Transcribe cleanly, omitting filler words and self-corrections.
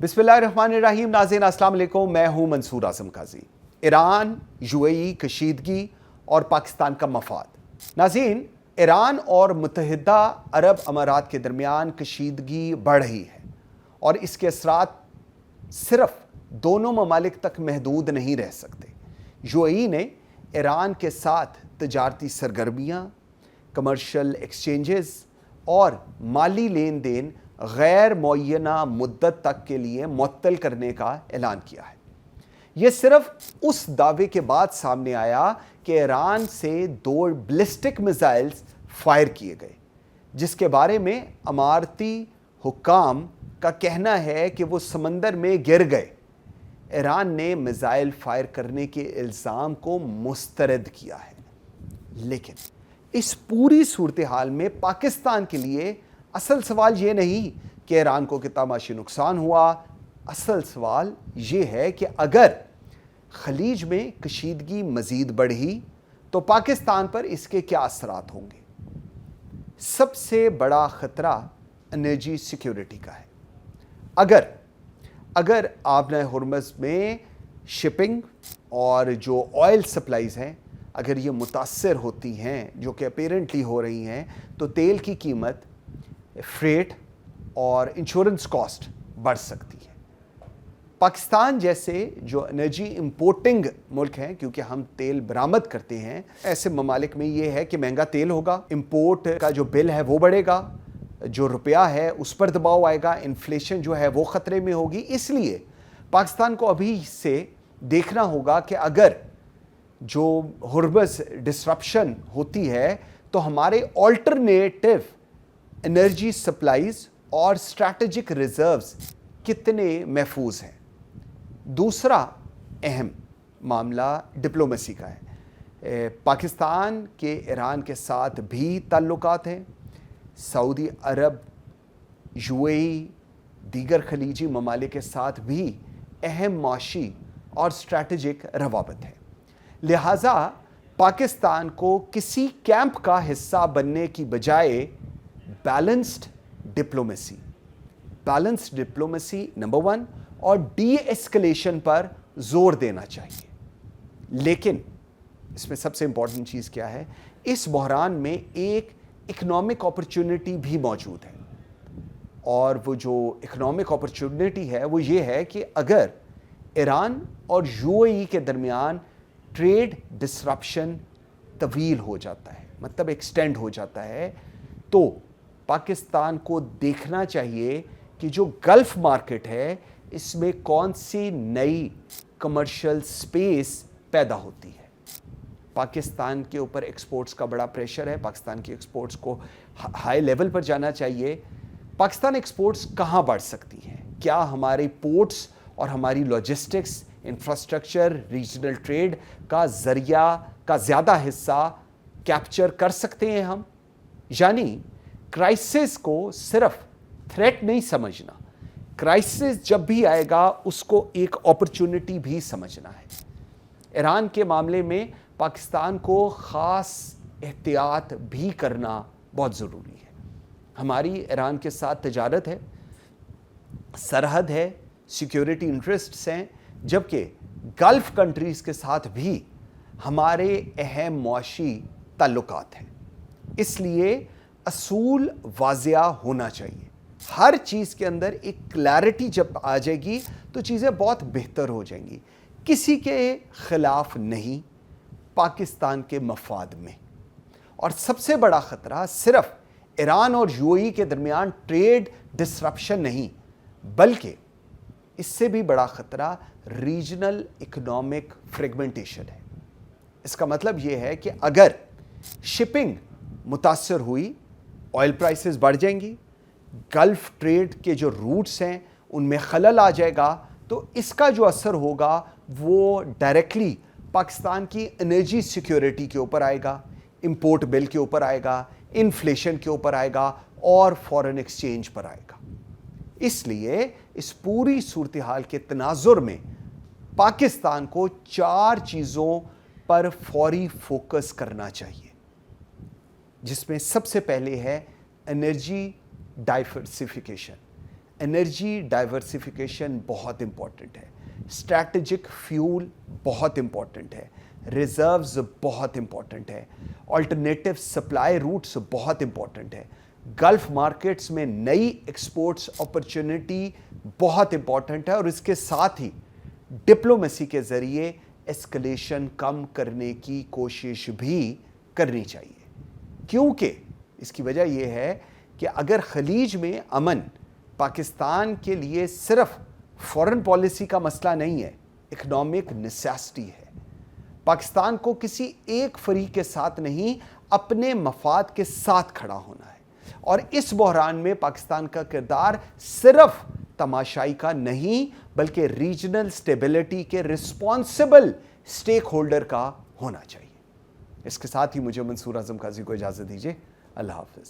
बिस्मिल्लाहिर्रहमानिर्रहीम। नाज़रीन अस्सलाम वालेकुम, मैं हूं मंसूर आज़म काजी। ईरान, यूएई, कशीदगी और पाकिस्तान का मफाद। नाज़रीन, ईरान और मुत्तहिदा अरब अमारात के दरमियान कशीदगी बढ़ रही है और इसके असरात सिर्फ दोनों ममालिक तक महदूद नहीं रह सकते। यूएई ने ईरान के साथ तजारती सरगर्मियाँ, कमर्शियल एक्सचेंजेस और माली लेन देन गैर मुअय्यना मुद्दत तक के लिए मुअत्तल करने का ऐलान किया है। यह सिर्फ उस दावे के बाद सामने आया कि ईरान से 2 बैलिस्टिक मिसाइल्स फायर किए गए, जिसके बारे में अमारती हुक्काम का कहना है कि वो समंदर में गिर गए। ईरान ने मिसाइल फायर करने के इल्ज़ाम को मुस्तरद किया है, लेकिन इस पूरी सूरत हाल में पाकिस्तान के लिए असल सवाल ये नहीं कि ईरान को कितना माशी नुकसान हुआ। असल सवाल ये है कि अगर खलीज में कशीदगी मज़ीद बढ़ी तो पाकिस्तान पर इसके क्या असरात होंगे। सबसे बड़ा ख़तरा एनर्जी सिक्योरिटी का है। अगर आपने हुर्मुज़ में शिपिंग और जो ऑयल सप्लाईज़ हैं, अगर ये मुतासर होती हैं, जो कि अपेरेंटली हो रही हैं, तो तेल की कीमत, फ्रेट और इंश्योरेंस कॉस्ट बढ़ सकती है। पाकिस्तान जैसे जो एनर्जी इंपोर्टिंग मुल्क हैं, क्योंकि हम तेल बरामद करते हैं, ऐसे ममालिक में ये है कि महंगा तेल होगा, इंपोर्ट का जो बिल है वो बढ़ेगा, जो रुपया है उस पर दबाव आएगा, इन्फ्लेशन जो है वो ख़तरे में होगी। इसलिए पाकिस्तान को अभी से देखना होगा कि अगर जो हुर्मुज़ डिसरप्शन होती है तो हमारे ऑल्टरनेटिव एनर्जी सप्लाईज और स्ट्रैटेजिक रिजर्व्स कितने महफूज हैं। दूसरा अहम मामला डिप्लोमेसी का है। पाकिस्तान के ईरान के साथ भी ताल्लुकात हैं। सऊदी अरब, यूएई, दीगर खलीजी ममालिक के साथ भी अहम माशी और स्ट्रैटेजिक रवाबत है। लिहाजा पाकिस्तान को किसी कैंप का हिस्सा बनने की बजाय बैलेंस्ड डिप्लोमेसी नंबर 1 और डी एस्केलेशन पर जोर देना चाहिए। लेकिन इसमें सबसे इंपॉर्टेंट चीज़ क्या है, इस बहरान में एक इकोनॉमिक अपॉर्चुनिटी भी मौजूद है। और वो जो इकोनॉमिक अपॉर्चुनिटी है वो ये है कि अगर ईरान और यूएई के दरमियान ट्रेड डिसरप्शन तवील हो जाता है, मतलब एक्सटेंड हो जाता है, तो पाकिस्तान को देखना चाहिए कि जो गल्फ मार्केट है इसमें कौन सी नई कमर्शियल स्पेस पैदा होती है। पाकिस्तान के ऊपर एक्सपोर्ट्स का बड़ा प्रेशर है। पाकिस्तान की एक्सपोर्ट्स को हाई लेवल पर जाना चाहिए। पाकिस्तान एक्सपोर्ट्स कहाँ बढ़ सकती हैं? क्या हमारे पोर्ट्स और हमारी लॉजिस्टिक्स, इंफ्रास्ट्रक्चर, रीजनल ट्रेड का ज़रिया का ज़्यादा हिस्सा कैप्चर कर सकते हैं हम? यानी क्राइसिस को सिर्फ थ्रेट नहीं समझना, क्राइसिस जब भी आएगा उसको एक अपॉर्चुनिटी भी समझना है। ईरान के मामले में पाकिस्तान को ख़ास एहतियात भी करना बहुत ज़रूरी है। हमारी ईरान के साथ तजारत है, सरहद है, सिक्योरिटी इंटरेस्ट्स हैं, जबकि गल्फ़ कंट्रीज़ के साथ भी हमारे अहम मुआशी ताल्लुकात हैं। इसलिए असूल वाज़िया होना चाहिए। हर चीज़ के अंदर एक क्लैरिटी जब आ जाएगी तो चीज़ें बहुत बेहतर हो जाएंगी। किसी के ख़िलाफ़ नहीं, पाकिस्तान के मफाद में। और सबसे बड़ा ख़तरा सिर्फ ईरान और यूएई के दरमियान ट्रेड डिसरप्शन नहीं, बल्कि इससे भी बड़ा ख़तरा रीजनल इकोनॉमिक फ्रेगमेंटेशन है। इसका मतलब ये है कि अगर शिपिंग मुतासर हुई, ऑयल प्राइसेस बढ़ जाएंगी, गल्फ़ ट्रेड के जो रूट्स हैं उनमें खलल आ जाएगा, तो इसका जो असर होगा वो डायरेक्टली पाकिस्तान की एनर्जी सिक्योरिटी के ऊपर आएगा, इंपोर्ट बिल के ऊपर आएगा, इन्फ्लेशन के ऊपर आएगा और फॉरेन एक्सचेंज पर आएगा। इसलिए इस पूरी सूरत हाल के तनाजुर में पाकिस्तान को 4 चीज़ों पर फौरी फोकस करना चाहिए, जिसमें सबसे पहले है एनर्जी डाइवर्सिफिकेशन, انرجی ڈائیورسیفیکیشن بہت امپورٹنٹ ہے، اسٹریٹجک فیول بہت امپورٹنٹ ہے، ریزروز بہت امپورٹنٹ ہے، آلٹرنیٹیو سپلائی روٹس بہت امپورٹنٹ ہے، گلف مارکیٹس میں نئی ایکسپورٹس اپرچونٹی بہت امپورٹنٹ ہے، اور اس کے ساتھ ہی ڈپلومیسی کے ذریعے ایسکلیشن کم کرنے کی کوشش بھی کرنی چاہیے، کیونکہ اس کی وجہ یہ ہے کہ اگر خلیج میں امن پاکستان کے لیے صرف فورن پالیسی کا مسئلہ نہیں ہے، اکنامک نیسیسٹی ہے، پاکستان کو کسی ایک فریق کے ساتھ نہیں اپنے مفاد کے ساتھ کھڑا ہونا ہے، اور اس بحران میں پاکستان کا کردار صرف تماشائی کا نہیں بلکہ ریجنل سٹیبلٹی کے رسپانسبل سٹیک ہولڈر کا ہونا چاہیے۔ اس کے ساتھ ہی مجھے منصور اعظم قاضی کو اجازت دیجیے، اللہ حافظ۔